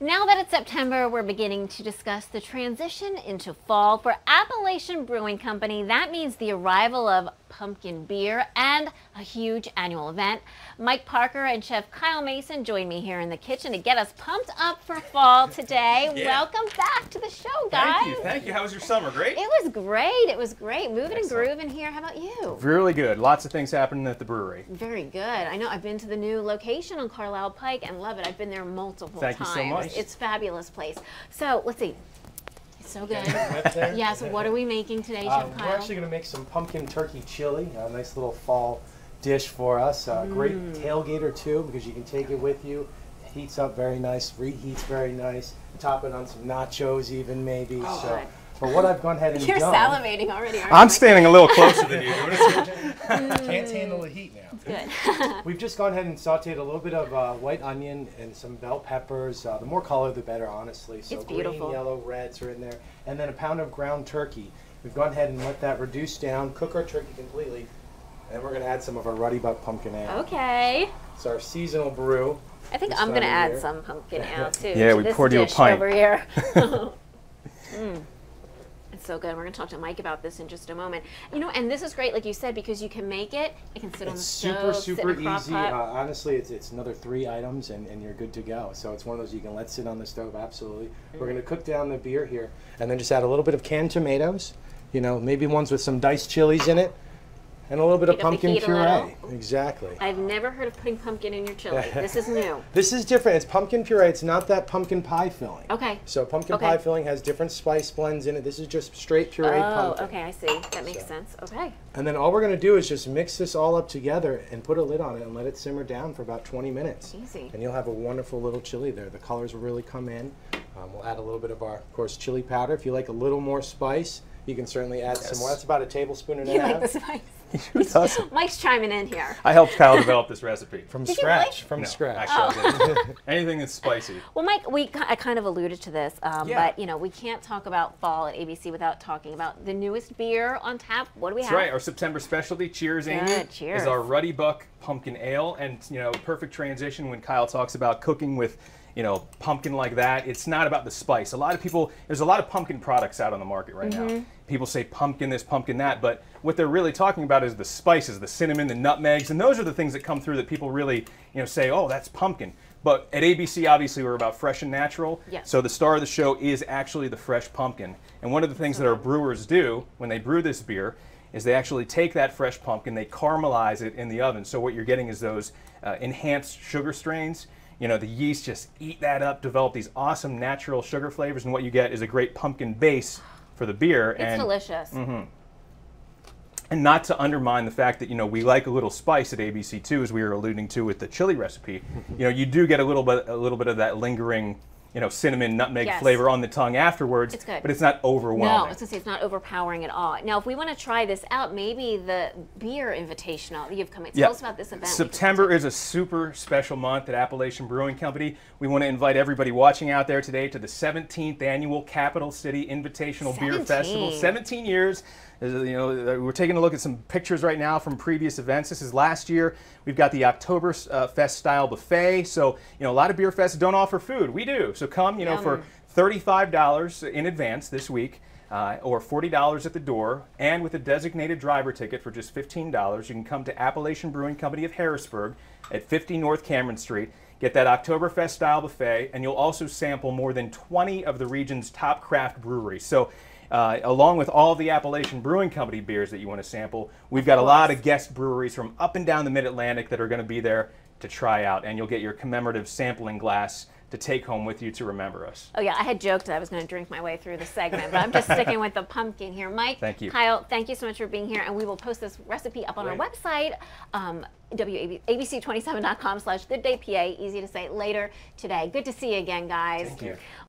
Now that it's September, we're beginning to discuss the transition into fall. For Appalachian Brewing Company, that means the arrival of pumpkin beer and a huge annual event. Mike Parker and Chef Kyle Mason join me here in the kitchen to get us pumped up for fall today. Yeah. Welcome back to the show, guys. Thank you. Thank you. How was your summer? Great? It was great. It was great. Moving and grooving here. How about you? Really good. Lots of things happening at the brewery. Very good. I know I've been to the new location on Carlisle Pike and love it. I've been there multiple times. Thank you so much. It's a fabulous place. So let's see. It's so good. Yeah, so what are we making today, Chef Kyle? We're actually going to make some pumpkin turkey chili, a nice little fall dish for us. Great tailgater too, because you can take it with you. It heats up very nice, reheats very nice. Top it on some nachos even maybe. Oh, so, but what I've gone ahead and You're done... salivating already, aren't you? I'm standing a little closer than you. Can't handle the heat now. Good. We've just gone ahead and sauteed a little bit of white onion and some bell peppers. The more color, the better, honestly. So it's beautiful. Green, yellow, reds are in there. And then a pound of ground turkey. We've gone ahead and let that reduce down, cook our turkey completely, and we're going to add some of our Rutty Buck Pumpkin Ale. Okay. It's our seasonal brew. I think I'm going to add some pumpkin ale, too. Yeah, we poured you a pint. Over here. It's so good. We're going to talk to Mike about this in just a moment. You know, and this is great, like you said, because you can make it. It can sit on the stove, super sit in a crock easy. pot. Honestly, it's another 3 items, and you're good to go. So it's one of those you can let sit on the stove, absolutely. We're going to cook down the beer here, and then just add a little bit of canned tomatoes, you know, maybe ones with some diced chilies in it, and a little bit of pumpkin puree. Exactly. I've never heard of putting pumpkin in your chili. This is new. This is different. It's pumpkin puree. It's not that pumpkin pie filling. Okay. So pumpkin pie filling has different spice blends in it. This is just straight pureed pumpkin. Oh, okay, I see. That makes sense. Okay. And then all we're going to do is just mix this all up together and put a lid on it and let it simmer down for about 20 minutes. Easy. And you'll have a wonderful little chili there. The colors will really come in. We'll add a little bit of our, of course, chili powder. If you like a little more spice, you can certainly add some more. That's about a tablespoon and a half. You like the spice? Who doesn't? Mike's chiming in here. I helped Kyle develop this recipe. From scratch. From scratch. Actually, anything that's spicy. Well, Mike, I kind of alluded to this, but you know, we can't talk about fall at ABC without talking about the newest beer on tap. What do we have? That's right. Our September specialty, Cheers, Amy, cheers. is our Rutty Buck Pumpkin Ale, and you know, perfect transition when Kyle talks about cooking with, you know, pumpkin like that. It's not about the spice. A lot of people, there's a lot of pumpkin products out on the market right now. People say pumpkin this, pumpkin that, but what they're really talking about is the spices, the cinnamon, the nutmegs, and those are the things that come through that people really, you know, say, oh, that's pumpkin. But at ABC, obviously, we're about fresh and natural. Yes. So the star of the show is actually the fresh pumpkin. And one of the things that our brewers do when they brew this beer is they actually take that fresh pumpkin, they caramelize it in the oven. So what you're getting is those enhanced sugar strains. You know, the yeast just eat that up, develop these awesome natural sugar flavors, and what you get is a great pumpkin base for the beer. It's delicious. And not to undermine the fact that, you know, we like a little spice at ABC too, as we were alluding to with the chili recipe. You know, you do get a little bit of that lingering, you know, cinnamon, nutmeg flavor on the tongue afterwards. It's good. But it's not overwhelming. No, I was going to say it's not overpowering at all. Now, if we want to try this out, maybe the beer invitational you've come in. Tell us about this event. September is a super special month at Appalachian Brewing Company. We want to invite everybody watching out there today to the 17th annual Capital City Invitational Beer Festival. 17 years. You know, we're taking a look at some pictures right now from previous events. This is last year. We've got the October Fest style buffet. So, you know, a lot of beer fests don't offer food. We do. So come, you know, for $35 in advance this week, or $40 at the door, and with a designated driver ticket for just $15, you can come to Appalachian Brewing Company of Harrisburg at 50 North Cameron Street. Get that Oktoberfest style buffet, and you'll also sample more than 20 of the region's top craft breweries. So, along with all of the Appalachian Brewing Company beers that you want to sample, we've got a lot of guest breweries from up and down the Mid-Atlantic that are going to be there to try out, and you'll get your commemorative sampling glass to take home with you to remember us. Oh yeah, I had joked that I was going to drink my way through the segment, but I'm just sticking with the pumpkin here. Mike, thank you. Kyle, thank you so much for being here, and we will post this recipe up on our website, abc27.com/goodDayPA, easy to say, later today. Good to see you again, guys. Thank you.